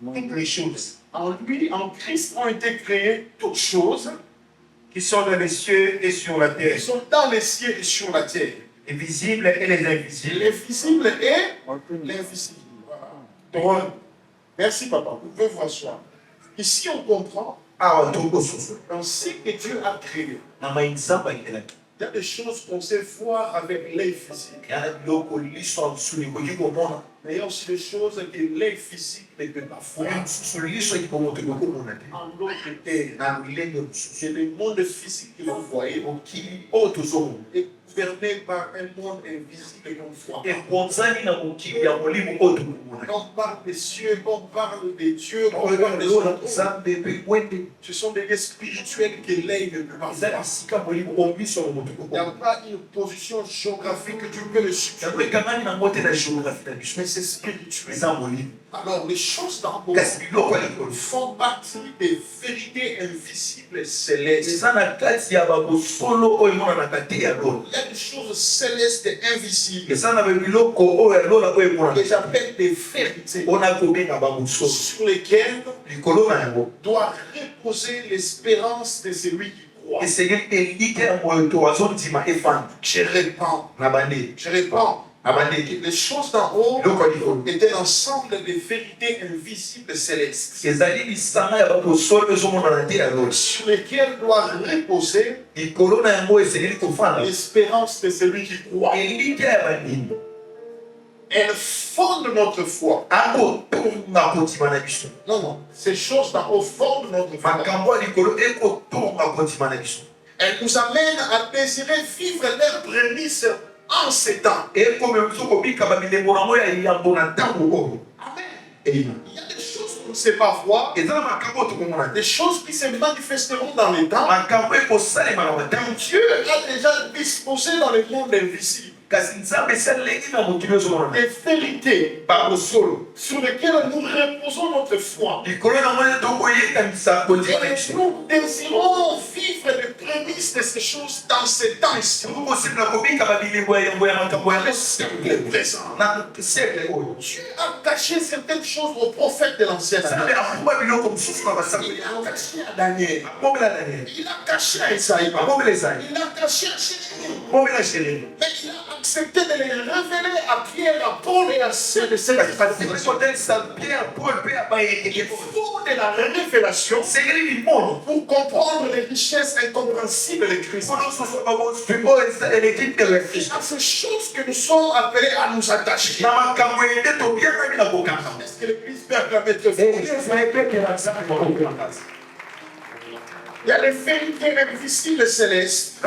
toutes les choses. En lui, en Christ, ont été créées toutes choses Qui sont dans les cieux et sur la terre. qui sont dans les cieux et sur la terre. Les visibles et les invisibles. Les visibles et l'invisible. Voilà. Donc, merci papa, vous pouvez vous asseoir. Ici, on comprend dans ce que Dieu a créé. Il y a des choses qu'on sait voir avec l'œil physique. Mais il y a aussi des choses que l'œil physique ne peut pas voir. En d'autres terres, c'est le monde physique que vous voyez est gouverné par un monde invisible qu'on voit. Quand on parle des cieux, quand on parle des dieux, quand on parle des autres, ce sont des lieux spirituels que l'œil ne peut pas voir. Il n'y a pas une position géographique que tu peux le suivre. Mais c'est spirituel. Alors, les choses d'en haut font partie des vérités invisibles célestes. Il y a des choses célestes et invisibles que j'appelle des vérités sur lesquelles doit reposer l'espérance de celui qui croit. Je réponds. Les choses d'en haut étaient l'ensemble des vérités invisibles célestes sur lesquelles doit reposer l'espérance de celui qui croit. Elles fondent notre foi. Non, ces choses d'en haut fondent notre foi. Elles nous amènent à désirer vivre leurs prémices en ces temps. Amen. Il y a des choses qu'on ne sait pas voir, des choses qui se manifesteront dans les temps. Dieu a déjà disposé dans le monde invisible des vérités sur lesquelles nous reposons notre foi. Et nous désirons vivre les prémices de ces choses dans ces temps ici. Dieu a caché certaines choses aux prophètes de l'ancien Âge. Il a caché à Daniel. Il a caché à Isaïe. Il a caché à Jérémie. Mais il a accepté de les révéler à Pierre, à Paul et à ceux de ces il faut de la révélation pour comprendre les richesses incompréhensibles de Christ. À ces choses que nous sommes appelés à nous attacher. Est-ce que l'Église peut acclamer très fort? Il y a les vérités invisibles célestes.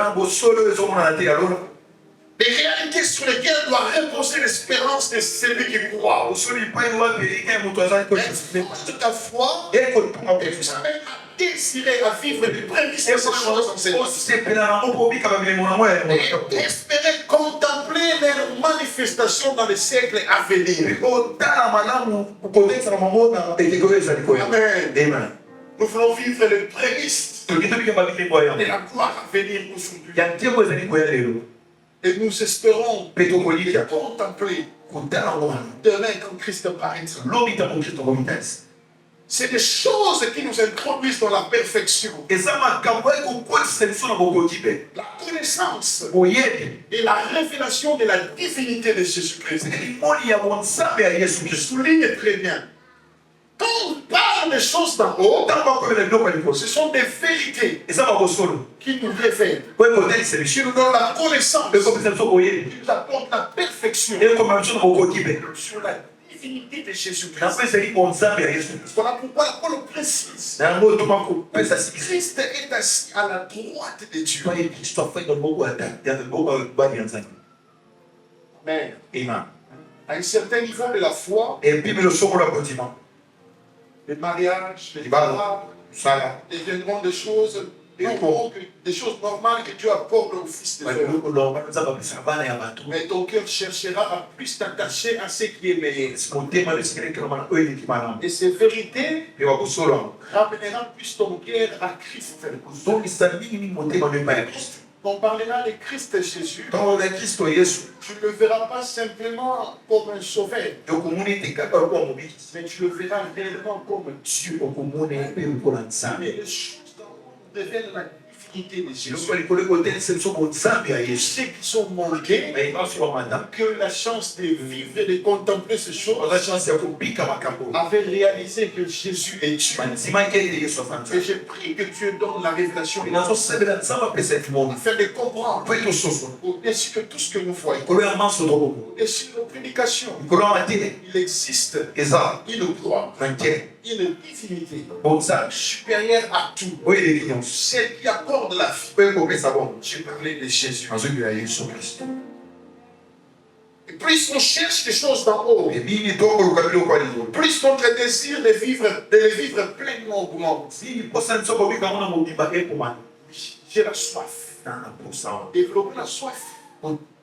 Des réalités sur lesquelles doit reposer l'espérance de celui qui croit. De ta foi, et vous savez, à désirer à vivre les prémices de ces choses en cette vie. Et espérer contempler leurs manifestations dans les siècles à venir. Amen. Nous voulons vivre les prémices de la gloire à venir aujourd'hui. Et nous espérons contempler demain quand Christ paraîtra. C'est des choses qui nous introduisent dans la perfection. La connaissance et la révélation de la divinité de Jésus-Christ. Je souligne très bien. Quand on parle des choses d'en haut, ce sont des vérités qui nous révèlent. Qui nous donnent la connaissance. Qui nous apportent la perfection. Sur la divinité de Jésus-Christ. Voilà pourquoi la Paul précise. Christ est assis à la droite de Dieu. Mais à un certain niveau de la foi, les mariages, les mariages deviendront des choses normales que Dieu apporte au Fils de Dieu. Mais ton cœur cherchera à plus t'attacher à ce qui est meilleur. Et ces vérités ramèneront plus ton cœur à Christ. On parlera de Christ Jésus. ntango na kristo yesu Tu ne le verras pas simplement comme un sauveur, okomona ete kaka lokola mobikisi mais tu le verras réellement comme Dieu. okomona ye mpe lokola nzambe Mais les choses d'en haut révèlent la divinité de Jésus. eloko likolo ekotelisa biso bonzambe ya Tous yesu ceux qui sont manqués, me nyonso bamanda que la chance de vivre et de contempler ces choses, oza chance ya kobika makambo avaient réalisé que Jésus est Dieu. bandimaki ete yesu aza Et nzambe j'ai prié que Dieu donne la révélation nazosambela nzambe apesa ete mono afin de comprendre mpo ete ososo au-dessus de tout ce que nous voyons, likolo ya manso tokoko au-dessus de nos prédications. likolo ya matele Il existe eza une gloire, na nkele une divinité bonzambe supérieure à tout, oyo eleki nyonso celle qui accorde la vie. oyo ekopesa bongo J'ai parlé de Jésus. nazoyeba yesu kristo Et plus on cherche des choses d'en haut, ebini tokoluka biloko ya likolo plus notre désir de les vivre pleinement augmente. sili mposa biso kobika ngo na mobimba ekomana J'ai la soif. na mposa Développer la soif.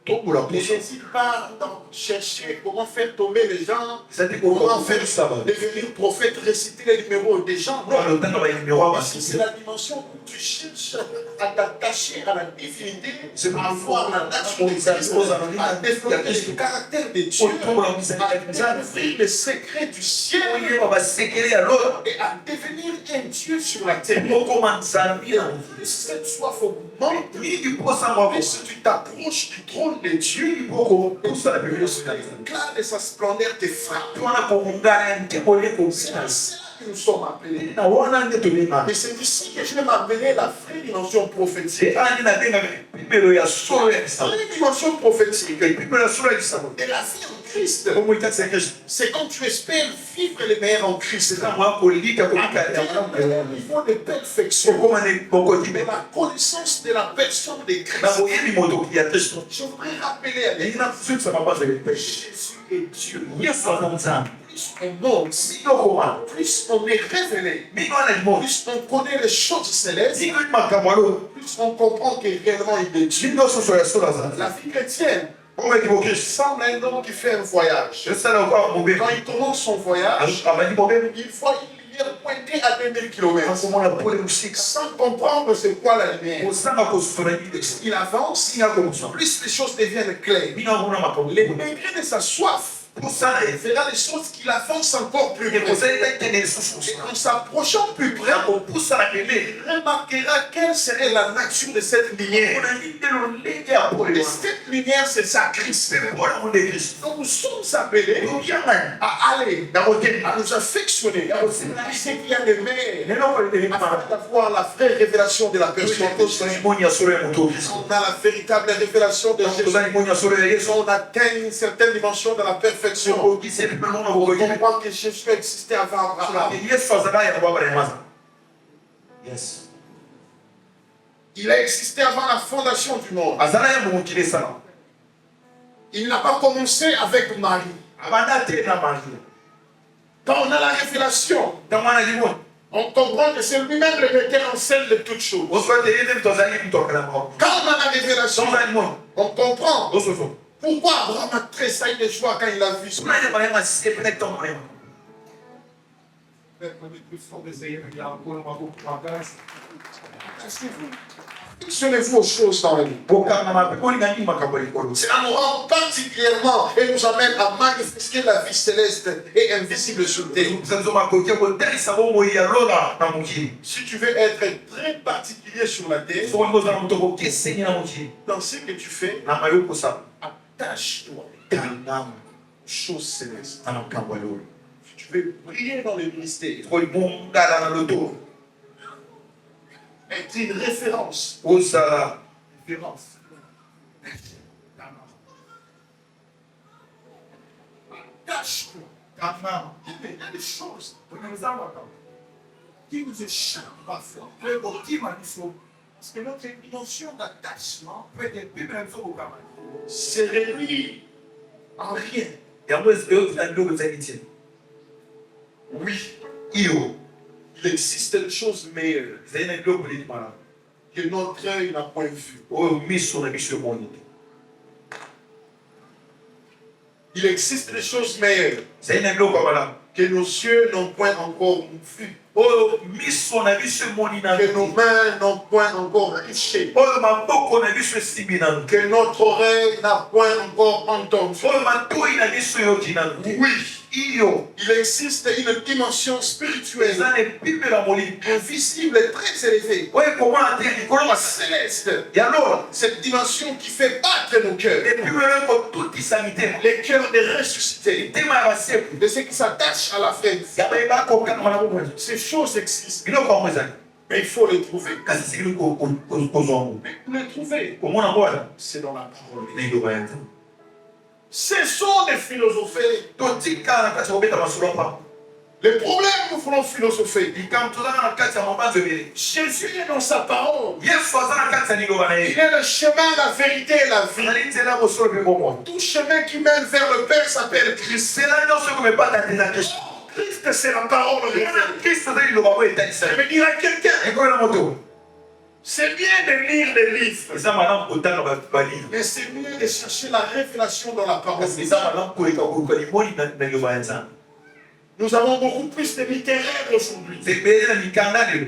tokola Ne mposa n'hésite pas à chercher comment faire tomber les gens, ezali comment faire kokosaba devenir prophète, réciter les numéros des gens. Non. wana otanga banimero ya Ici, c'est basisi la dimension où tu cherches à t'attacher à la divinité, à voir la nature de Christ, à développer le caractère de Dieu, à découvrir les secrets du ciel oyeba basekele ya lola et à devenir un Dieu sur la terre. okoma nzambi na Plus cette soif augmente, mingi mposa ngo plus tu t'approches du trône de Dieu, okosala biloso na nzambe l'éclat de sa splendeur te frappe. wana kongana ya nkebo ye C'est kosila à cela que nous sommes appelés. na wana nde tobenga Et c'est ici que je vais m'appeler la vraie dimension prophétique. ani nabengaka epimelo ya solo ya La lisango vraie dimension prophétique epimelo ya solo ya lisango de la vie en Christ. omo etatisa kristo C'est quand tu espères vivre le meilleur en Christ. eza mwa kolika kolika Un niveau de perfection. okoma ne bokoki De mpe la connaissance de la personne de na Christ. boyebi moto ya kristo Je voudrais rappeler à elingi nasusisa mapasa Jésus est Dieu. yesu aza nzambe Plus on monte, sino okoma plus on est révélé, bino wana limoto plus on connaît les choses célestes, sino makambo alo plus on comprend que réellement il est Dieu. bino soso ya solo aza La vie chrétienne omeki bokristo semble un homme qui fait un voyage. esala okwa mobembi Quand il commence son voyage, abandi mobembi il voit une lumière pointée à 2000 km. akomona pole mosika Sans comprendre c'est quoi la lumière. kozanga kosola bide Il avance, singa komosa plus les choses deviennent claires. bino akona makambo Les degrés de sa soif kosala fera les choses qu'il avance encore plus près. ekozali ekende lisusu Et en s'approchant plus près, akopusana pembeni il remarquera quelle serait la nature de cette lumière. onani nde lolenge ya pole Et wana cette lumière, c'est ça, Christ. mpona monde kristo Donc nous sommes appelés toyangani à aller, na kokende à nous affectionner, à ce qu'il y a de meilleur, leloko eleli afin d'avoir la vraie révélation de la personne de Jésus. tozali moni ya solo ya moto kristo On a la véritable révélation de Jésus. tozali moni ya solo ya yesu On atteint une certaine dimension de la perfection. okokisi epimelo na On bokoki comprend que Jésus existait avant Abraham. yesu azala ya kobabalemaza yes Il a existé avant la fondation du monde. azala ya mokili esala Il n'a pas commencé avec Marie. abanda te na mari Quand on a la révélation, ntango wana limoni on comprend que c'est lui-même le metteur en scène de toutes choses. osote ye nde tozali mitokela moko Quand on a la révélation, tonza limoni on comprend ososo pourquoi Abraham a tressailli de joie quand il a vu ça. tunanye mayema sepene ntongo mayema Fixez-vous aux choses dans la vie. bokangama mpe kolingani makambo ya likolo Cela nous rend particulièrement et nous amène à manifester la vie céleste et invisible sur terre. sanzo makoki kotalisa bomoi ya lola na mokili Si tu veux être très particulier sur la terre, soki kozala moto kokeseni na mokili dans ce que tu fais, na mayo kosala attache-toi tangamu aux choses célestes. na makambo ya lola Si tu veux briller dans les mystères, kolibongala na loto être une référence. ozala Référence. Attache-toi. tangamu Il y a des choses qui nous échappent parfois. mpe kotima biso Parce que notre dimension d'attachement mpe epime na biso kokama se réduit en rien. yango ezala biloko ezali tie Oui, iyo il existe des choses meilleures ezali na biloko eleki malamu que notre œil n'a point vu. oyo miso na biso emoni te Il existe des choses meilleures ezali na biloko ya malamu que nos yeux n'ont point encore vu. oyo miso na biso emoni na Que nos mains n'ont point encore touché. oyo maboko na biso esimbi nanu Que notre oreille n'a point encore entendu. oyo matoi na biso eyoki nanu Oui, iyo il existe une dimension spirituelle, eza na epipe na molimo invisible et très élevée, oyo ekomona te likolo céleste. ya lola Cette dimension qui fait battre nos cœurs, epipe oyo ekotutisa mitema les cœurs des ressuscités, mitema ya baseku de ceux qui s'attachent à la fête. ya bayeba kokangama na bomoi Ces choses existent, biloko yango ezali mais il faut les trouver. kasi sikili kozwa yango Mais pour les trouver, komona yango wana c'est dans la parole. na liloba ya nzambe Cessons de philosopher. totika na kati ya kobeta masolo mpa Les problèmes, nous voulons philosopher. likambo tozala na kati ya mabanzo ebele Jésus est dans sa parole. yesu aza na kati ya liloba na Il ye est le chemin, la vérité et la vie. azali nzela mosolo mpe bomoi Tout chemin qui mène vers le Père s'appelle Christ. nzela nyonso ekomepata te na kristo Christ, c'est la parole révélée. kristo aza liloba oyo etalisa Je vais dire à quelqu'un, ekoyo na moto c'est bien de lire les livres, eza malamu kotanga balivre mais c'est mieux de chercher la révélation dans la parole. kasi eza malamu koleka koluka limoni na liloba ya nzambe Nous avons beaucoup plus de littéraires aujourd'hui. ebele na mikanda lelo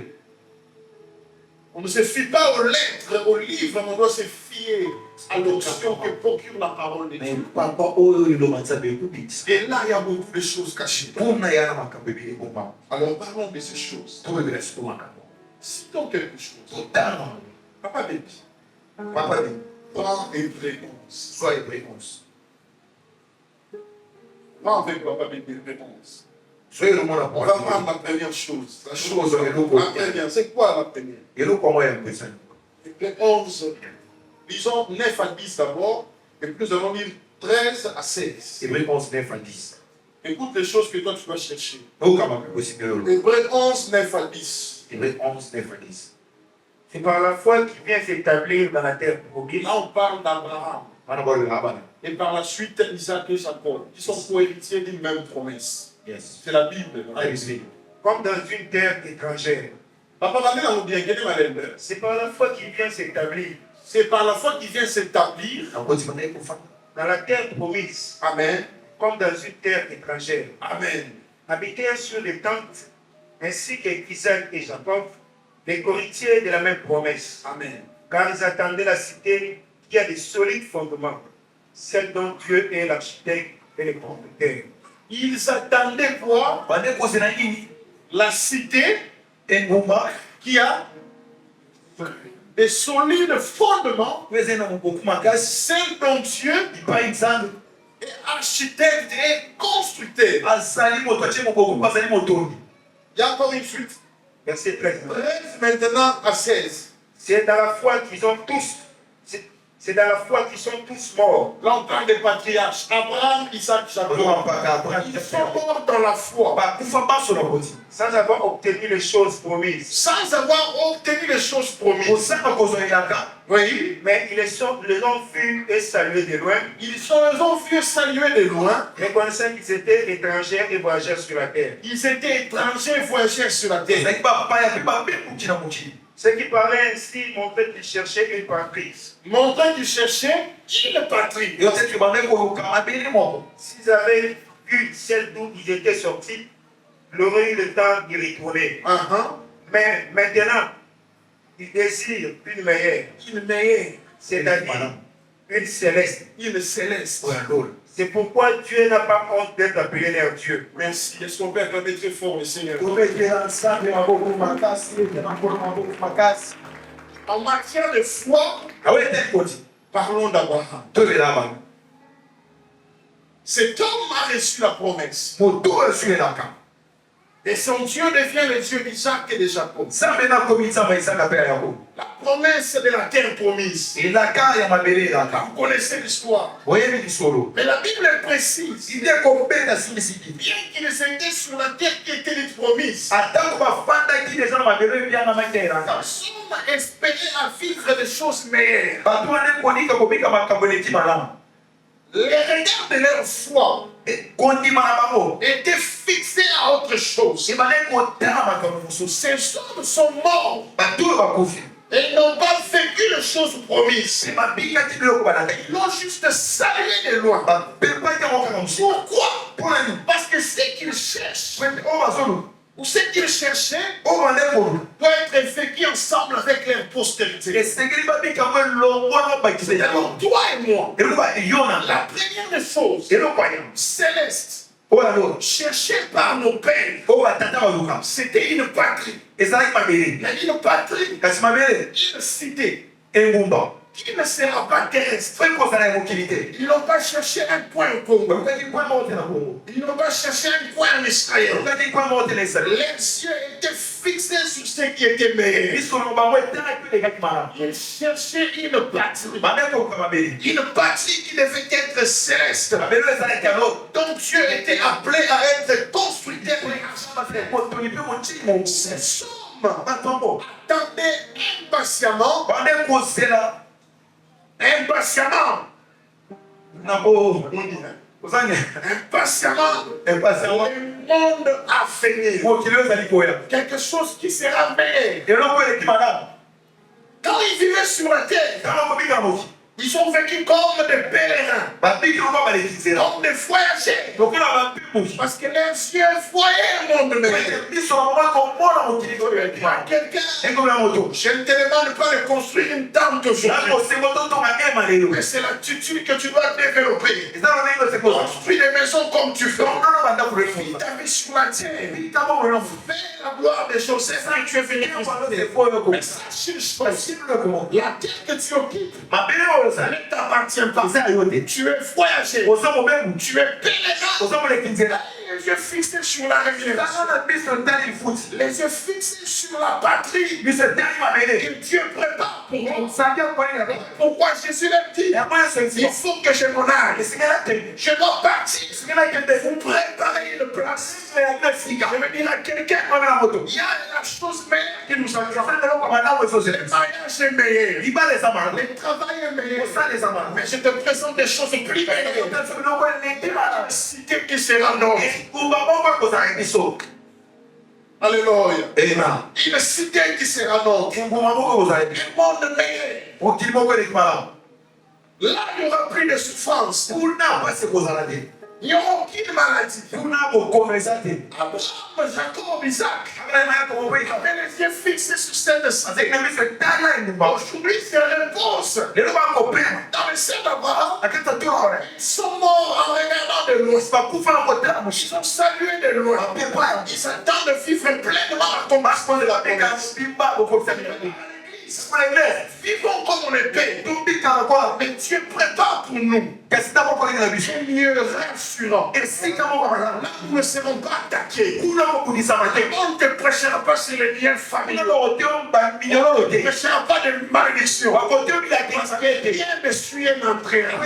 On ne se fie pas aux lettres, aux livres, mais on doit se fier à l'option que procure la parole de me Dieu. papa oyo liloba nzambe ekobikisa Et là, il y a beaucoup de choses cachées. mpona ya na makambo ebele bomama Alors parlons de ces choses. tobebela siko makambo Citons quelque chose. totanga Papa Baby, papa bi prends Hébreu 11. soit hébreu 11 Prends avec Papa Baby Hébreu 11. soki elomona On va prendre la première chose. La chose, chose eloko la première. C'est quoi la première? eloko yango ya mpesani Hébreu 11. Lisons 9 à 10 d'abord. Et puis nous allons lire 13 à 16. hébreu 11 9 à 10 Écoute les choses que toi tu vas chercher. okamba mpe kosimba eloko Hébreu 11, 9 à 10. hébreu 11 9 à 10 C'est par la foi qu'il vient s'établir dans la terre promise. Là on parle d'Abraham. wana balobela bana Et par la suite Isaac et Jacob, qui sont co-héritiers d'une même promesse. yes C'est la Bible. ana bisili Comme dans une terre étrangère. Papa, va bien, quel est ma lettre? C'est par la foi qu'il vient s'établir C'est par la foi qu'il vient s'établir. nakotima naye kofanda dans la terre promise, Amen. comme dans une terre étrangère. Amen. Habitait sur les tentes, ainsi qu'Isaac et Jacob, les héritiers de la même promesse. Amen. Car ils attendaient la cité qui a des solides fondements, celle dont Dieu est l'architecte et le propriétaire. Ils attendaient quoi? bande kozela nini La cité engumba qui a des solides fondements, oyo eza na moboku makasi celle dont Dieu epai nzambe est architecte et constructeur. azali moto atie moboku mpo azali motongi Il y a encore une suite. Verset 13. 13 maintenant à 16. C'est dans la foi qu'ils ont tous, c'est dans la foi qu'ils sont tous morts. Là, on parle des patriarches. Abraham, Isaac, Jacob. Ils sont morts dans la foi, bakufa baso na koti Sans avoir obtenu les choses promises. sans avoir obtenu les choses promises. kosaka kozwelelaka Oui. Mais ils les ont vus et salués de loin, Ils ont vu saluer de loin. reconnaissant qu'ils étaient étrangers et voyageurs sur la terre. Ils étaient étrangers, voyageurs sur la terre. ezalaki bapaya mpe babekuki na mokili Ceux qui parlaient ainsi montraient qu'ils cherchaient une patrie. Montrant qu'ils cherchaient une patrie. yo te tubandaki koluka mabele moko S'ils avaient vu celle d'où ils étaient sortis, ils auraient eu le temps d'y retourner. Mais maintenant, ils désirent une meilleure, c'est-à-dire une céleste. Une céleste. oyo ndola C'est pourquoi Dieu n'a pas honte d'être appelé leur Dieu. Merci. Est-ce qu'on peut acclamer très fort le Seigneur? tobetela nzambe maboko makasi ete makolo maboko makasi En matière de foi, awe ete koti parlons d'Abraham. tobela bana Cet homme a reçu la promesse. moto oyo asulelaka Et son Dieu devient le Dieu d'Isaac et de Jacob. nzambe nakomi nzambe isaka mpe ya yakobo La promesse de la terre promise. elaka ya mabele elaka Vous connaissez l'histoire. boyebi lisolo Mais la Bible est précise. ide kobeta simisiki Bien qu'ils étaient sur la terre qui était une promise, atako bafandaki deja na mabele oyo ebiangamaki ya elaka nous sommes espérés à vivre des choses meilleures. bato wana ekonika kobika makambo eleki malamu Les regards de leur foi kondima na bango étaient fixés à autre chose. ebandaki kotala makambo mosusu Ces hommes sont morts bato oyo bakufi et ils n'ont pas vécu les choses promises. mpe babikaki biloko balakaki Ils l'ont juste salué de loin. bapepaki yango kaka mosusu Pourquoi? mpo na nini Parce que ce qu'ils cherchent, oyo bazoluka Ou ce qu'ils cherchaient doit être vécu ensemble avec leur postérité. Alors, toi et moi, la première des choses célestes cherchée par nos pères, c'était une patrie. Une patrie, une cité qui ne sera pas terrestre. Ils n'ont pas cherché un point au Congo. Ils n'ont pas cherché un point en Israël. Les yeux étaient fixés sur ce qui était meilleur. Ils cherchaient une patrie. Une patrie qui devait être céleste. Donc Dieu était appelé à être constructeur. Ces hommes attendaient impatiemment. Impatiemment, le monde a fini. Quelque chose qui sera meilleur. Quand ils vivaient sur la terre, ils ont vécu comme des pèlerins, comme des voyageurs. Parce que leurs yeux voyaient un monde meilleur. Quelqu'un, je ne te demande pas de construire une tente aujourd'hui. Mais c'est l'attitude que tu dois développer. Construis des maisons comme tu fais. Vis ta vie sur la terre. Fais la gloire des choses. C'est ça que tu es venu. Mais sache une chose. La terre que tu occupes ne t'appartient pas. Tu es voyageur. Tu es pèlerin. Les yeux fixés sur la révélation. Les yeux fixés sur la patrie que Dieu prépare pour nous. Pourquoi Jésus l'a dit? Il faut que je m'en aille. Je dois partir. Vous préparez une place. Je vais dire à quelqu'un, il y a la chose meilleure qui nous attend. Le mariage est meilleur. Le travail est meilleur. Mais je te présente des choses plus meilleures. La cité qui sera nôtre. Alléluia. Une cité qui sera nôtre. Un monde meilleur. Là, il n'y aura plus de souffrance. Il n'y aura aucune maladie. Abraham, Jacob, Isaac avaient les yeux fixés sur cette cité. Aujourd'hui, c'est repose. Dans le sein d'Abraham, ils sont morts en regardant de loin. Ils ont salué de loin. Ils attendent de vivre pleinement la combattant de la promesse. Vivons comme on est payé. Mais Dieu prépare pour nous un mieux rassurant. Et si là, nous ne serons pas attaqués. On ne te prêchera pas sur les liens familiaux. On ne te prêchera pas de malédiction. Bien me suit un entraîneur.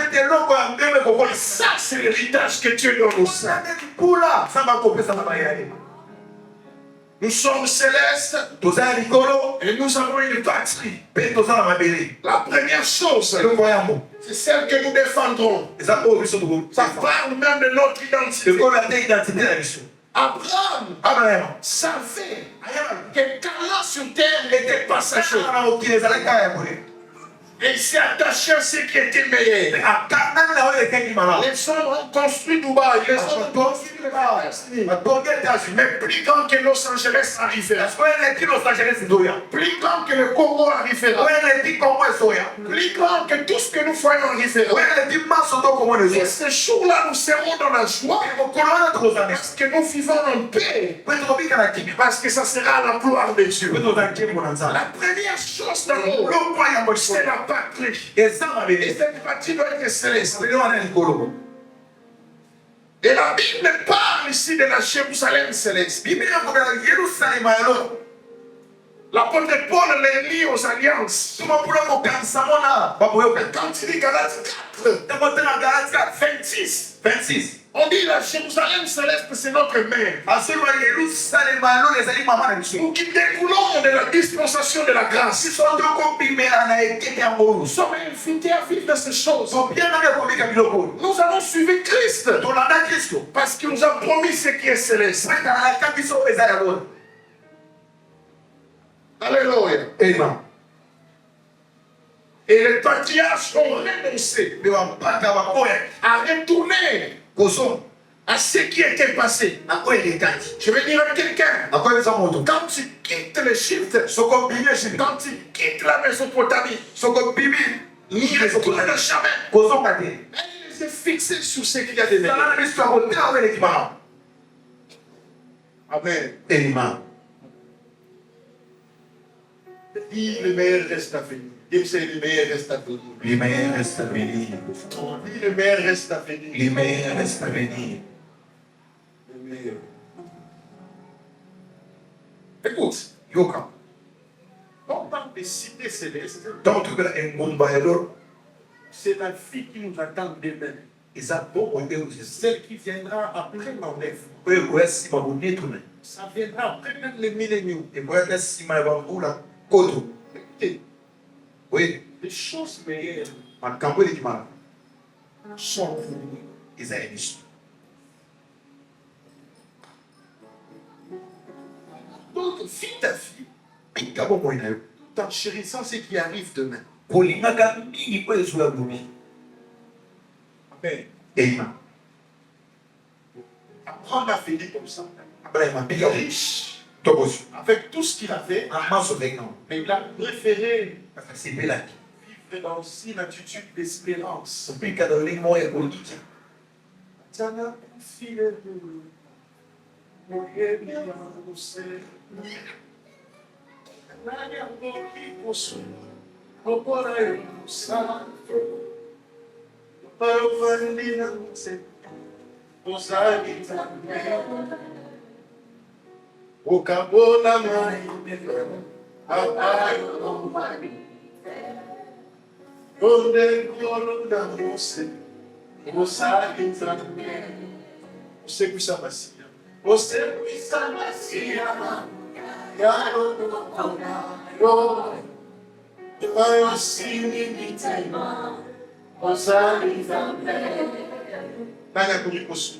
Ça, c'est l'héritage que Dieu donne au sein. Nous sommes célestes et nous avons une patrie. La première chose, c'est celle que nous défendrons. Ça parle même de notre identité. Abraham savait que Canaan sur terre était passager. Et il s'est attaché à ce qui était meilleur. Les hommes ont construit Dubaï, les hommes ont construit mais plus grand que Los Angeles arrivera. Plus grand que le Congo arrivera. Plus grand que tout ce que nous voyons arrivera. Et ce jour-là, nous serons dans la joie. Parce que nous vivons en paix. Parce que ça sera la gloire de Dieu. La première chose dans le monde, c'est la patrie. Et cette patrie doit être céleste. Et la Bible parle ici de la Jérusalem céleste. L'apôtre Paul les lie aux alliances. Quand il dit Galates 4, 26. On dit la Jérusalem céleste, c'est notre mère. Nous qui découlons de la dispensation de la grâce. Nous sommes invités à vivre de ces choses. Nous avons suivi Christ. Parce qu'il nous a promis ce qui est céleste. Alléluia. Amen. Et les patriarches ont renoncé à retourner à ce qui était passé. Je vais dire à quelqu'un, quand tu quittes l'Égypte, quand tu quittes la Mésopotamie, il ne retourne jamais. Elle s'est fixée sur ce qu'il y a de meilleur. Amen. Amen. Dis le meilleur reste à venir. Dis le meilleur reste à venir. Le meilleur reste à venir. Dis le meilleur reste à venir. Le meilleur reste à venir. Le meilleur. Écoute, Yoka. On parle de cité céleste. C'est la fille qui nous attend demain. Celle qui viendra après l'enlèvement. Ça viendra après même le millénium. Écoutez, Oui. les choses meilleures sont venues. Donc, vis ta vie tout en chérissant ce qui arrive demain. Amen. Amen. Apprendre à finir comme ça. Il est riche avec tout ce qu'il avait, mais il a préféré vivre dans une attitude d'espérance. Ukabona maimelo abayo onde kolunda mose usakitsa usekuisa masia usekuisa masia yaro yo ayo sini mitema usakitsa nanya kulikosu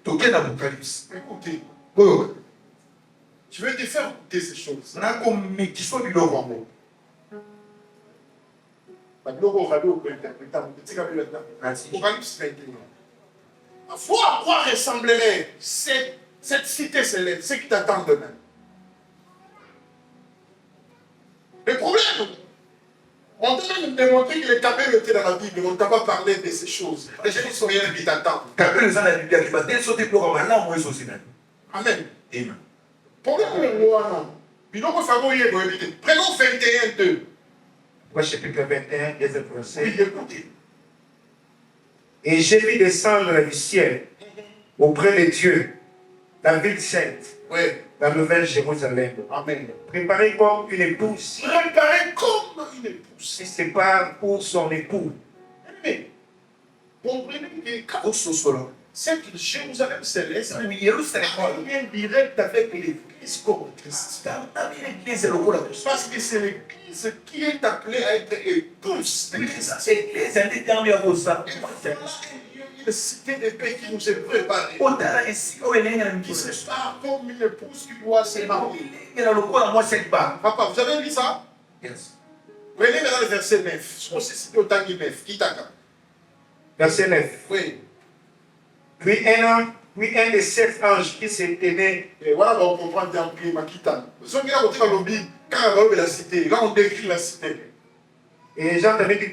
Apocalypse. Écoutez, je vais te faire goûter ces choses. Apocalypse 21. À quoi ressemblerait cette cité céleste, ce qui t'attend demain? Le problème, on t'a même démontré que les tableaux étaient dans la Bible, on ne t'a pas parlé de ces choses. Les choses sont rien qui t'attendent. Amen. Amen. Problème, prenons 21-2. Chapitre 21, deuxième verset. Oui, écoutez. Et j'ai vu descendre du ciel auprès de Dieu, la ville sainte, la nouvelle Jérusalem. Amen. Préparée comme une épouse Préparée comme une épouse. qui se prépare pour son époux. Mais, comprenez que quand cette Jérusalem céleste a un lien direct avec l'Église comme Christ. Parce que c'est l'Église qui est appelée à être épouse de Christ. Une cité de paix qui nous est préparée. Qui se part comme une épouse qui doit se marier. Papa, vous avez lu ça? Yes. Prenez maintenant le verset 9. Je pense que c'est autant que 9. Qui t'a? Verset 9. Oui. Puis un des 7 anges qui se tenait. Et voilà, on comprend bien que Makita. Ceux qui ont dans le Bible, quand on va la cité, là on décrit la cité. Et j'entendais une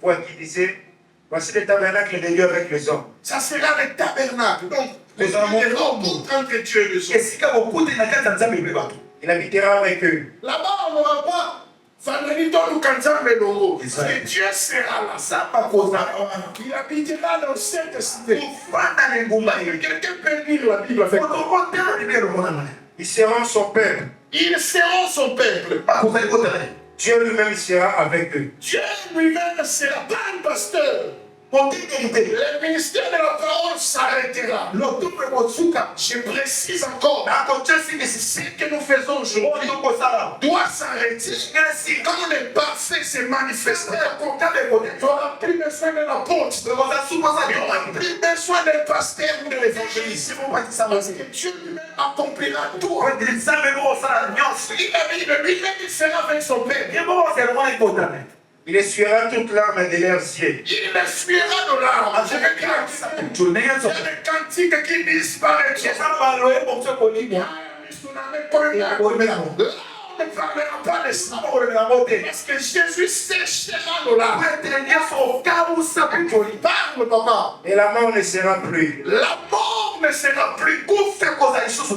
voix qui disait: voici le tabernacle de Dieu avec les hommes. Ça sera le tabernacle. Donc, les rencontres entre Dieu et les hommes. Il habitera avec eux. Là-bas, on n'aura pas. Parce que Dieu sera là. Il habitera dans cette cité. Quelqu'un peut lire la Bible avec moi. Ils seront son peuple. Ils seront son peuple. Dieu lui-même sera avec eux. Dieu lui-même sera pas un pasteur. Le ministère de la parole s'arrêtera. Je précise encore, ce que nous faisons aujourd'hui doit s'arrêter quand les parfaits se manifesteront. Tu n'auras plus besoin de l'apôtre, tu n'auras plus besoin des pasteurs ou de l'évangéliste. Dieu lui-même accomplira tout. Lui-même il sera avec son Père. Il essuiera toute larme de leurs yeux. Il essuiera nos larmes. Je vais dire ça. Il y a des cantiques qui disparaîtront. On ne parlera pas de ça. Parce que Jésus séchera nos larmes. Parle, papa. Et la mort ne sera plus. La mort ne sera plus.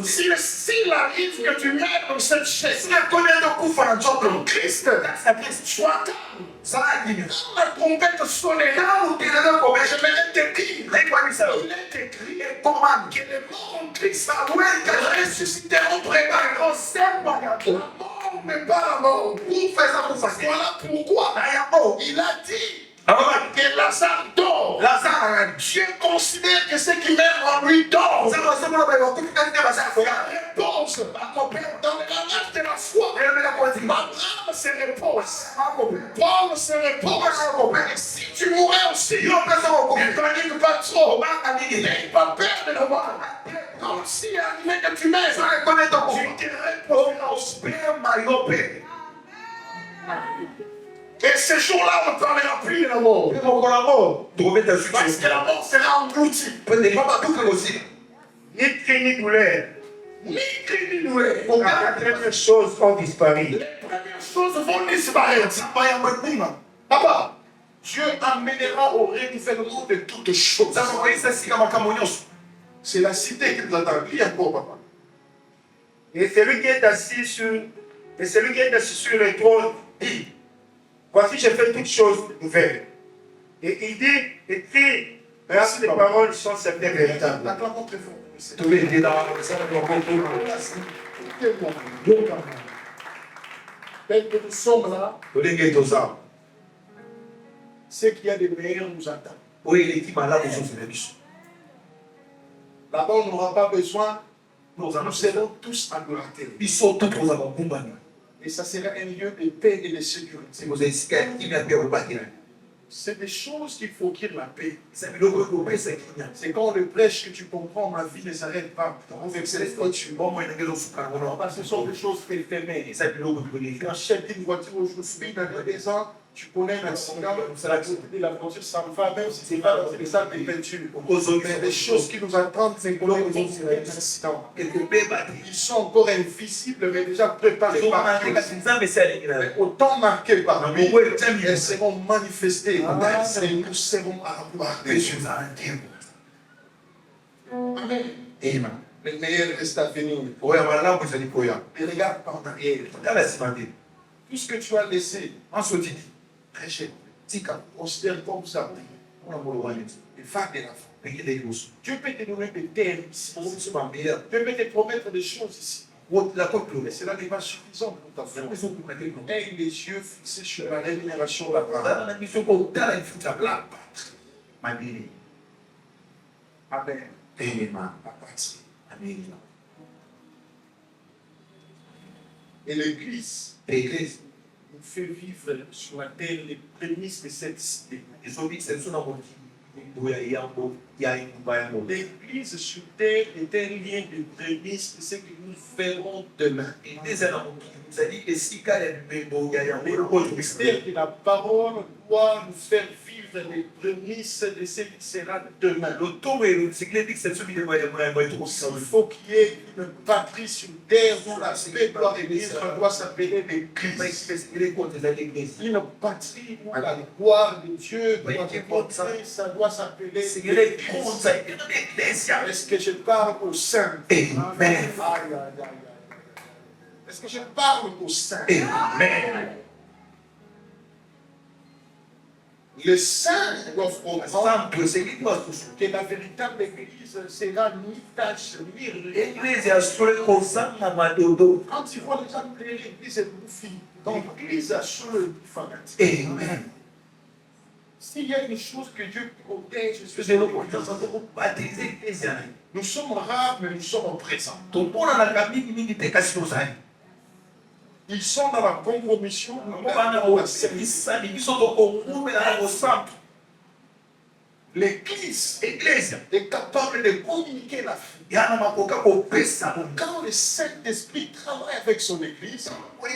S'il arrive que tu meurs dans cette chaise, en Christ, sois calme. La trompette sonnera. Je vais te dire. Il est écrit que les morts en Christ ressusciteront préparés. La mort n'est pas la mort. Voilà pourquoi il a dit que Lazare dort. Dieu considère que ceux qui meurent en lui dorment. La réponse dans le langage de la foi. Abraham se repose. Paul se repose. Et si tu mourais aussi, ne panique pas trop. N'aie pas peur de la mort. Comme si arrivé que tu meurs, tu te reposeras. Et ce jour-là, on ne parlera plus de la mort. Parce que la mort sera engloutie. Ni cri ni douleur. Ni cri ni douleur. Les premières choses ont disparu. Les premières choses vont disparaître. Papa, Dieu amènera au renouvellement de toutes choses. C'est la cité qui nous attend. Lis encore, papa. Et celui qui est assis sur le trône dit, voici, je fais toutes choses nouvelles. Et il dit, écrit, les paroles sont certaines véritables. L'acclamons très fort. Tel que nous sommes là, ce qu'il y a de meilleur nous attend. Là-bas, on n'aura pas besoin. Nous serons tous adorateurs. Et ça sera un lieu de paix et de sécurité. C'est des choses qu'il faut qu'il la paix. C'est quand on le prêche que tu comprends, ma vie ne s'arrête pas. Parce que ce sont des choses éphémères. Quand j'achète une voiture aujourd'hui, dans 2 ans, tu connais un accident, la voiture s'en va, même si ce n'est pas dans les salles de peinture. Mais les choses qui nous attendent, c'est qu'on ait des accidents. Ils sont encore invisibles, mais déjà préparés par Dieu. Autant marqués par lui, elles seront manifestées. Et nous serons à la gloire de Dieu. Amen. Le meilleur reste à venir. Et regarde par derrière. Tout ce que tu as laissé, très cher, considère comme ça. Et va de la foi. Dieu peut te donner des terres ici. Dieu peut te promettre des choses ici. Mais cela n'est pas suffisant pour ta foi. Aie les yeux fixés sur la rémunération d'Abraham. Amen. Amen. Et l'Église nous fait vivre sur la terre les prémices de cette cité. L'Église sur terre est un lien de prémices de ce que nous ferons demain. Le mystère de la parole doit nous faire vivre les prémices de ce qui sera demain. Il faut qu'il y ait une patrie sur terre dont l'aspect doit s'appeler l'Église. Une patrie où la gloire de Dieu doit montrer, ça doit s'appeler l'Église. Est-ce que je parle au sein? Amen. Est-ce que je parle au sein? Amen. Les saints doivent comprendre que la véritable Église sera ni tache, ni rien. Quand tu vois les gens de l'Église est bouffie, donc l'Église a sur le fanatique. Amen. S'il y a une chose que Dieu protège, c'est Je le crois, ça doit baptiser l'Église. nous sommes rares, mais nous sommes présents. Tout le monde a la famille qui dit que c'est ça. Ils sont dans la compromission, nous On va dans dans la le service. service, ils sont au groupe et dans le centre. L'Église L'Église, est capable de communiquer la foi. il y a un macoca au pesa. Quand le Saint-Esprit travaille avec son Église,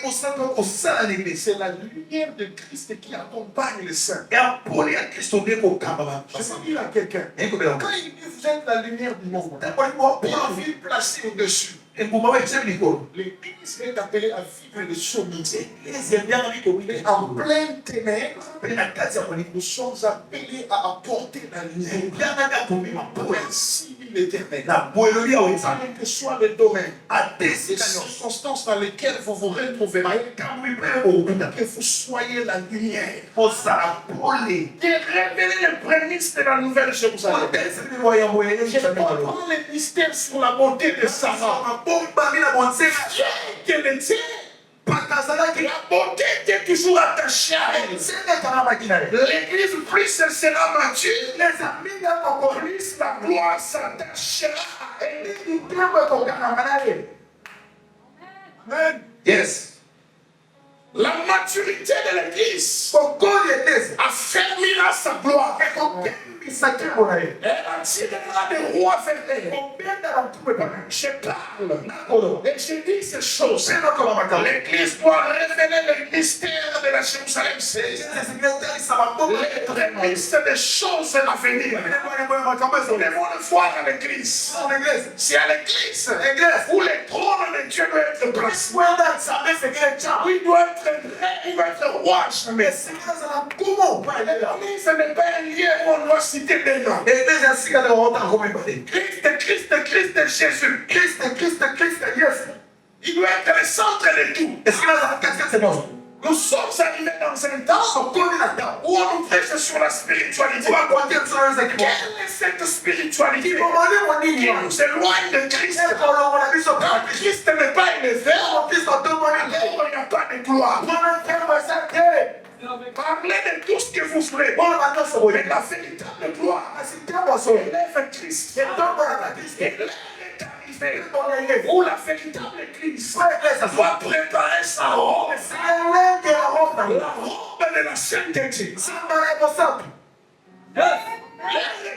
Au centre, au sein de l'Église. c'est la lumière de Christ qui accompagne les saints. Et à Paul et à Christ, on est au Kambaba. Je peux dire à quelqu'un, Et vous verrez. quand il dit vous êtes la lumière du monde, D'abord, il a envie de placer au-dessus. et pour moi, c'est Nicole. L'Église est appelée à vivre le sommité. L'Église est bien envie de Et en pleine ténèbres, Et la casa pour nous sommes appelés à apporter la lumière bien à pour lui, pour un civil éternel. la boilerie au sein. Quel que soit le domaine, À les des circonstances dans lesquelles vous vous retrouverez, quand oui, prêt au bout d'un que vous soyez la lumière. pour ça, pour les. Qui révélé les prémices de la nouvelle Pour Jérusalem. les personnes qui voient envoyer, Je comprends les mystères sur la bonté de Sarah. Un bon parmi la bonne scène. Qu'elle était, Pas qu'à ça là qui la bonté était toujours attachée à elle. c'est les camarades qui n'arrivent. L'église, plus elle sera mature, Les amis, là, encore plus. plus la gloire s'attachera à elle. Il dit, bien, ouais, qu'on gagne en malade. Amen. Yes. La maturité de l'église Pourquoi l'église affermira sa gloire. est comme il s'acquiert pour elle. Elle attirera des rois vers elle. Combien d'entre vous parlent? Je parle et je dis ces choses. C'est notre commandement. L'église doit révéler le mystère de la Jérusalem. C'est le secrétaire, ça va pas. Les prémices des choses à venir. Nous devons le voir à l'église. Dans l'église. C'est à l'église L'église. où le trône de Dieu doit être placé. Well done, ça fait ce qu'il est Où il doit être vrai, il doit être roi. Mais c'est que ça va comment pas aller là? L'église n'est pas un lieu où on doit citer des noms. L'église ainsi qu'elle est rentrée comme une bataille. Christ, Jésus. Christ, yes. Il doit être le centre de tout. Est-ce que là, qu'est-ce que c'est bon? Nous sommes arrivés dans un temps On connaît là-dedans. où on nous prêche sur la spiritualité. On va compter sur les équipements. Quelle est cette spiritualité Il faut demander mon qui ligne. nous éloigne de Christ? C'est pour on a vu sur Quand Christ n'est pas élevé, On dit sur deux mois. alors il n'y a pas de gloire. On a fait un massacre. Parlez de tout ce que vous ferez. On va maintenant se Mais rouler. la véritable gloire, C'est un poisson. élève Christ. Et donc, on a la Christ. Et l'heure est arrivée On a été. où la véritable Église Ouais, ça soit. doit préparer sa robe. C'est l'un qui est la robe dans La la robe de la sainteté. C'est un responsable. L'heure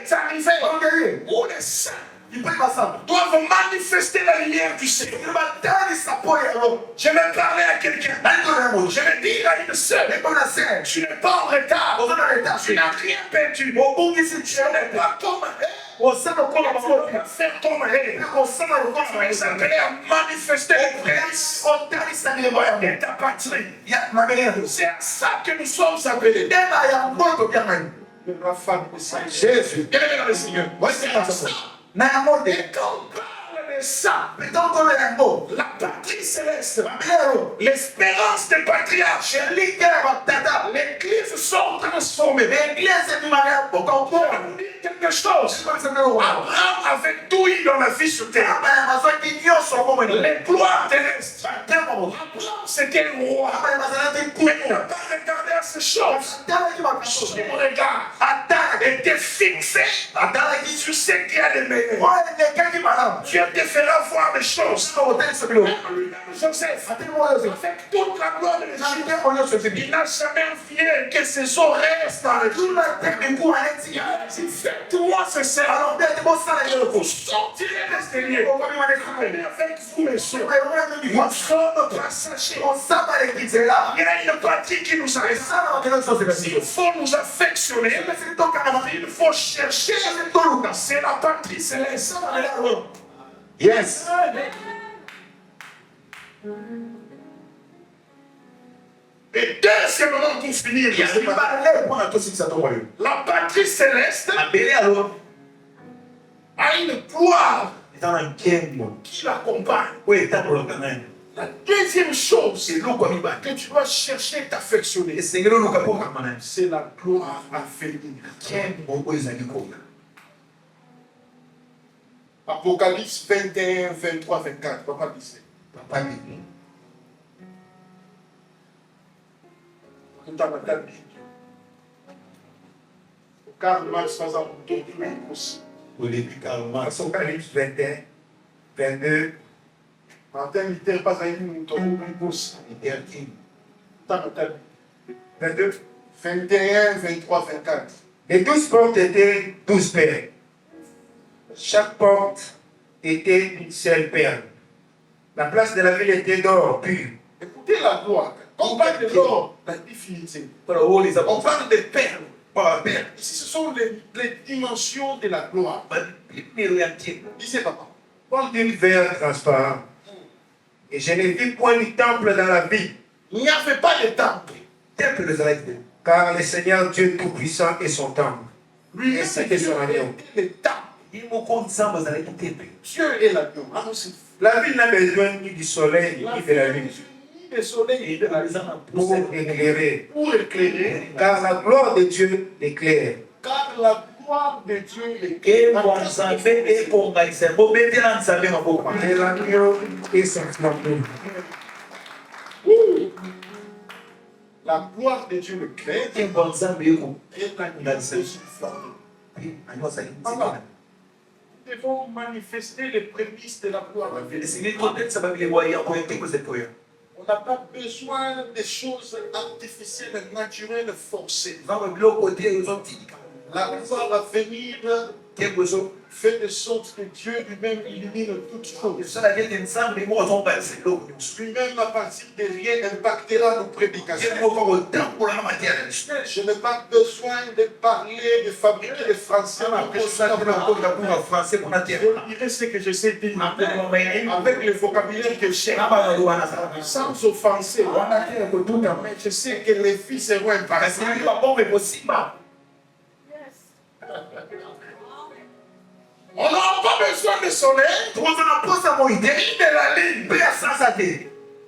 est arrivée On gagne. où les saints Il peut pas ça. doivent manifester la lumière du Seigneur. Il va donner sa peau et alors. Je vais parler à quelqu'un. Je vais dire à une sœur, Et comme la scène. tu n'es pas en retard. On a l'état. Tu n'as rien perdu. Au bout d'ici, tu Tu n'es es. pas comme elle. On sait le corps de Tu la vas faire comme elle. On sait le corps Tu es de la appelé à manifester les prémices On t'a dit ça n'est pas de ta patrie. Il y a ma mère. C'est à ça que nous sommes appelés. Il y a un mot de bien. La femme de Saint Jésus. Bien aimé dans le Seigneur. C'est à ça. Mais un mot de. Et quand on parle de ça, Mais donc, on est un mot. la patrie céleste, Pero, l'espérance des patriarches, je lis que la tata. l'église sont transformées. L'église est une manière pour qu'on Pour peut. nous dire quelque chose. Comme c'est le roi. Abraham avait tout eu dans la vie sur terre. Mais ma soeur qui ignore son mot. Mais Les gloires terrestres. tellement. Abraham, c'était le roi. Mais ma soeur a dit Mais il n'a pas regardé à ces choses. Son regard Attends. était fixé Attends, qui sur ce qui a de meilleur. Ouais, quelqu'un qui m'a Dieu te fera voir des choses. dit. Lui-même, Joseph, Attends-moi, Joseph. avec toute la gloire de l'Égypte, Attends-moi, Joseph. il n'a jamais envié que ses os restent dans le Tout la tête du coup, elle est Il a dit, faites-moi ce serment. alors, bien, c'est bon, ça, la gueule. Vous sortirez de ce lieu. On va lui demander Venez avec vous, les sœurs. ça. Nous sommes passagers. On sait pas l'église est là. Il y a une partie qui nous Et arrête. ça, dans quelle chose c'est Il faut nous affectionner. Mais c'est ton carrément. Il faut chercher. C'est ton Lucas. C'est la patrie céleste. Yes. Et deuxièmement, pour finir, Il y a des balais pour la tous ça ton royaume. la patrie céleste La belle alors. a une gloire Dans un game. qui l'accompagne. Oui, t'as pour le canal. La deuxième chose C'est l'eau comme il va. que tu dois chercher et t'affectionner, Et c'est l'eau comme pour le canal. c'est la gloire à venir. Quel bon bois à l'école. Apocalypse 21, 23, 24. Papa dit Papa dit. Karl Marx fazia um concurso. Au début, Karl Marx, Apocalypse 21, 22, Martin Luther fazia um concurso. était intime. Tá no tempo. 22. 21, 23, 24. Les 12 portes étaient 12 perles. Chaque porte était une seule perle. La place de la ville était d'or pur. Écoutez la gloire. Quand on parle de l'or, la définitive. On parle de perles. Pas perles. Ici, ce sont les dimensions de la gloire. Disez papa. Comme d'une verre transparent. Et je ne vis point du temple dans la ville, Il n'y avait pas de temple. Temple de Zalaïde. car le Seigneur Dieu Tout-Puissant est son temple. Lui-même, Et c'était Dieu son agneau. était le temple. Il me compte ça, vous allez quitter. Dieu est l'agneau. Ah, c'est La ville n'a besoin ni du soleil la ni de la lune ni le soleil Et ni de la lune pour éclairer, pour éclairer, car la gloire de Dieu l'éclaire. car la gloire de Dieu Et l'éclaire. bon, ça fait et pour Gaïsé. Bon, maintenant, ça fait un peu. Et l'agneau est son flambeau. La gloire de Dieu l'éclaire Et bon, ça fait un peu. et l'agneau est son flambeau. Nous devons manifester les prémices de la gloire de Dieu. On n'a pas besoin de choses artificielles, naturelles, forcées. La gloire va venir fait de sorte que Dieu lui-même illumine toutes choses. Lui-même, à partir de rien, impactera nos prédications. Je n'ai pas besoin de parler, de fabriquer des français. Je dirais ce que je sais dire avec le vocabulaire que j'ai, sans offenser. Mais je sais que les filles seront impactées. On n'a pas besoin de soleil, ni de la lune.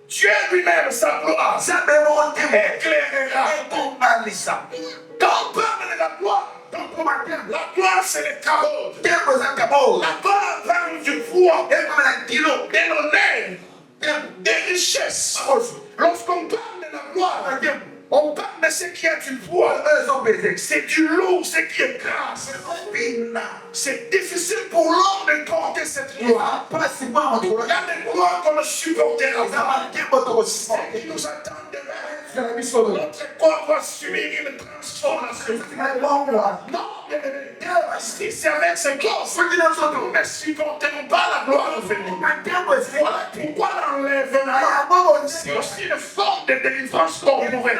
Dieu lui-même, sa gloire, éclairera. Quand on parle de la gloire, la gloire c'est le cabot. La gloire parle du pouvoir, de l'honneur, des richesses. Lorsqu'on parle de la gloire, on parle de ce qui est du poids. C'est du lourd, ce qui est gras. C'est difficile pour l'homme de porter cette gloire. Il y a des gloires qu'on ne supportera pas. Et qui nous attendent demain. Notre corps va subir une transformation. Non, si c'est avec ce corps, nous ne supporterons pas la gloire de venir. Voilà pourquoi l'enlèvement, c'est aussi une forme de délivrance corporelle.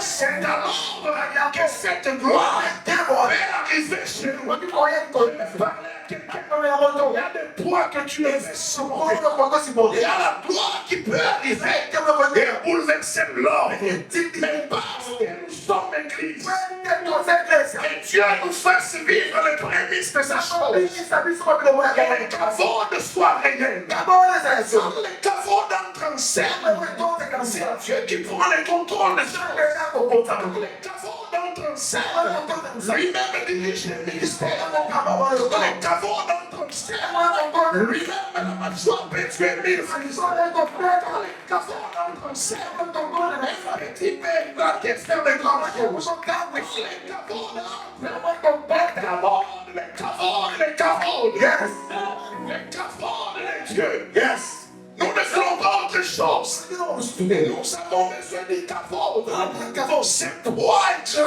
C'est alors que cette gloire est arrivée chez nous. Il y a des poids que tu es supporter. Il y a la gloire qui peut arriver et bouleverser l'ordre. Mais parce que nous sommes église, et Dieu nous fasse vivre les prémices de sa chose. Les cavots de soi réel. Les cavots d'entre en scène. C'est Dieu qui prend le contrôle de ça. Les cavots d'entre en scène. Lui-même dirige le ministère. Les cavots d'entre en scène. Lui-même la maison peut tuer 1000 francs. Les cavots d'entre en scène. Il peut faire des grandes choses. Les cavots, yes. Les cavots de Dieu, yes. Nous ne faisons pas autre chose. Nous avons besoin des cavots. C'est toi qui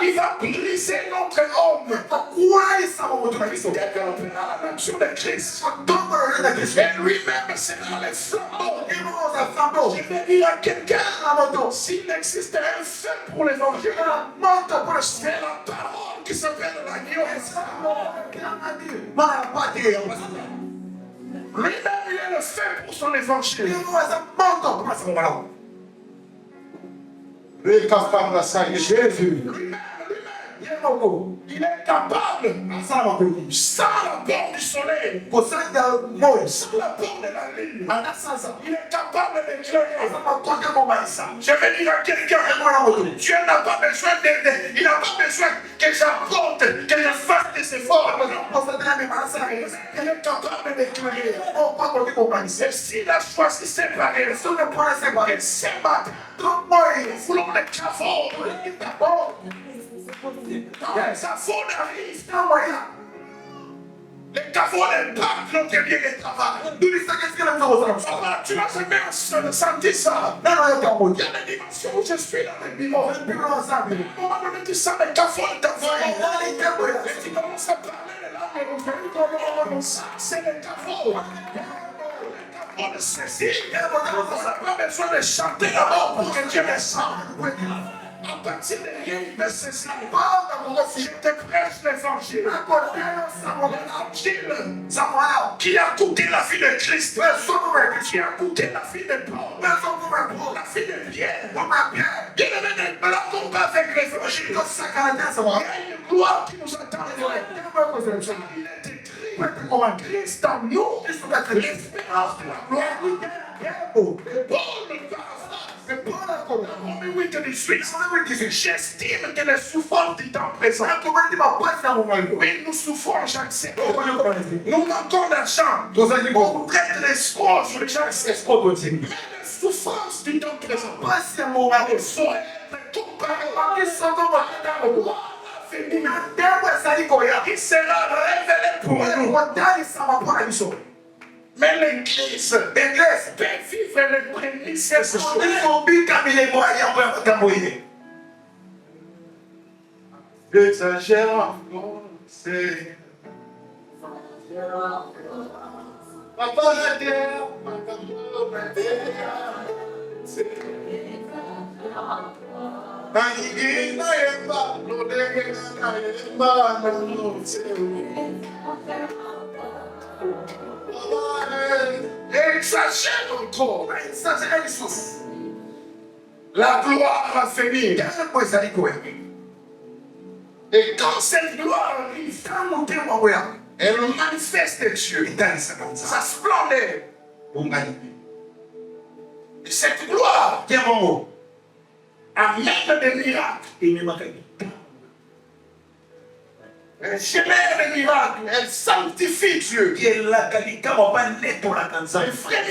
il va briser notre homme. Il développera la nature de Christ. Et lui-même sera le flambeau. Je vais dire à quelqu'un, s'il existait un feu pour l'évangile, c'est la parole qui s'appelle l'agneau. Lui-même, il est le feu pour son évangile. Jésus. Lui-même, il Il est capable, sans l'apport du soleil, sans l'apport de la lune, il est capable d'éclairer. Je vais dire à quelqu'un, Dieu n'a pas besoin il n'a pas besoin que j'apporte, que je fasse des efforts. Il est capable d'éclairer. Et s'il a choisi séparer, il s'ébat. Nous voulons les caveaux. Ça faut arrive. Les caveaux n'impactent notre bien de travail. Tu n'as jamais senti ça. Il y a des dimensions où je suis dans le bureau. À un moment donné, tu sens les caveaux de ta voix. Et tu commences à parler de langue. C'est les caveaux. On ne saisit. On n'a pas besoin de chanter d'abord pour que Dieu me sente. À partir de rien, il me saisit. Je te prêche l'évangile. L'évangile qui a coûté la vie de Christ. Qui a coûté la vie de Paul. La vie de Pierre. Bien-aimé, ne blaguons pas avec l'évangile. Il y a une gloire qui nous attend. Il est écrit. Christ en nous. L'espérance de la gloire. Paul j'estime que les souffrances du temps présent. Oui, nous souffrons chaque seconde. Nous manquons d'argent. On traite les escrocs sur chaque seconde. Mais les souffrances du temps présent. Il faut être comparé qui sera révélé pour nous. Mais l'Église peut vivre les prémices de ce jour. J'exagère encore, c'est... Papa la terre, exagère encore. La gloire va venir. Et quand cette gloire arrive, elle manifeste Dieu, sa splendeur. Et cette gloire amène des miracles. Elle génère des miracles. Elle sanctifie Dieu. Les vrais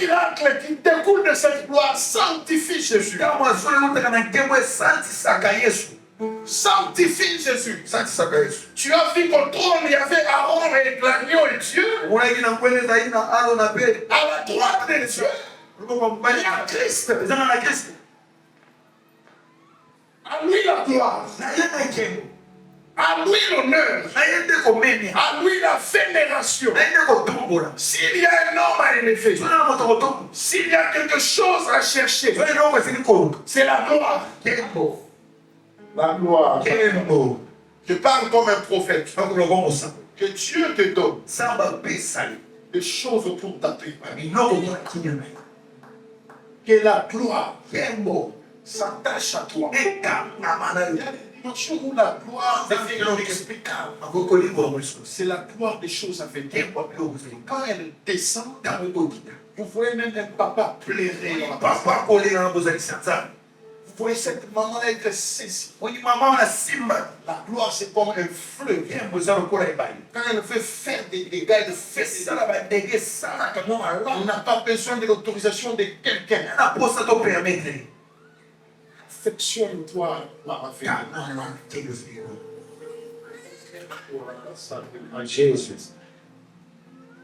miracles qui découlent de cette gloire sanctifient Jésus. Sanctifie Jésus. Tu as vu qu'au trône, il y avait Aaron et l'agneau et Dieu. À la droite de Dieu, il y a Christ. À lui la gloire. À lui l'honneur. À lui la vénération. S'il y a un homme à élever, s'il y a quelque chose à chercher, c'est la gloire. La gloire. Je parle comme un prophète. Que Dieu te donne des choses autour de ta vie. Que la gloire s'attache à toi. Il y a des dimensions où la gloire est inexplicable. C'est la gloire des choses à venir. Quand elle descend, vous voyez même un papa pleurer. Vous voyez cette maman être saisie. La gloire, c'est comme un fleuve. Quand elle veut faire des dégâts, elle fait ça. On n'a pas besoin de l'autorisation de quelqu'un. Affectionne-toi, maman.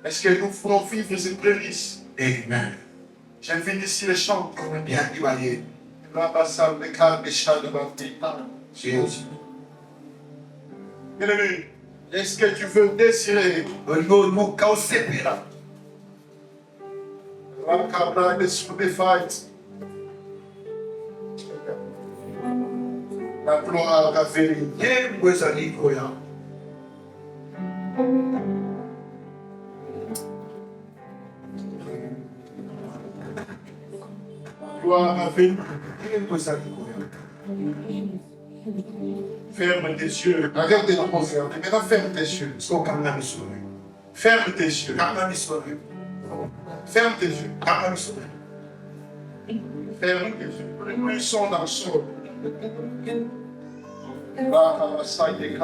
Est-ce que nous voulons vivre ces prémices? Amen. J'invite ici les chants. Bien-aimé, est-ce que tu veux désirer la gloire à venir? Gloire à venir. Ferme tes yeux. Regarde les regarde. Maintenant, ferme tes yeux. Ferme tes yeux. Ferme tes yeux. Ferme tes yeux. Ils sont dans le sol. Ah, ça y est,